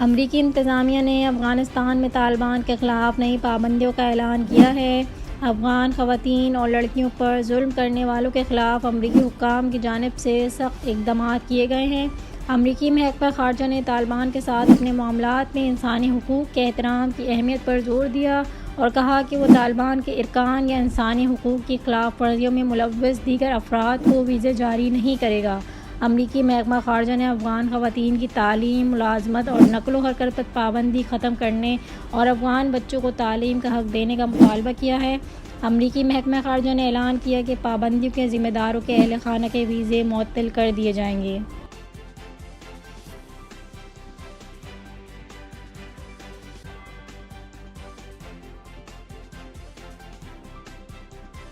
امریکی انتظامیہ نے افغانستان میں طالبان کے خلاف نئی پابندیوں کا اعلان کیا ہے۔ افغان خواتین اور لڑکیوں پر ظلم کرنے والوں کے خلاف امریکی حکام کی جانب سے سخت اقدامات کیے گئے ہیں۔ امریکی محکمہ خارجہ نے طالبان کے ساتھ اپنے معاملات میں انسانی حقوق کے احترام کی اہمیت پر زور دیا اور کہا کہ وہ طالبان کے ارکان یا انسانی حقوق کی خلاف ورزیوں میں ملوث دیگر افراد کو ویزے جاری نہیں کرے گا۔ امریکی محکمہ خارجہ نے افغان خواتین کی تعلیم، ملازمت اور نقل و حرکت پر پابندی ختم کرنے اور افغان بچوں کو تعلیم کا حق دینے کا مطالبہ کیا ہے۔ امریکی محکمہ خارجہ نے اعلان کیا کہ پابندیوں کے ذمہ داروں کے اہل خانہ کے ویزے معطل کر دیے جائیں گے۔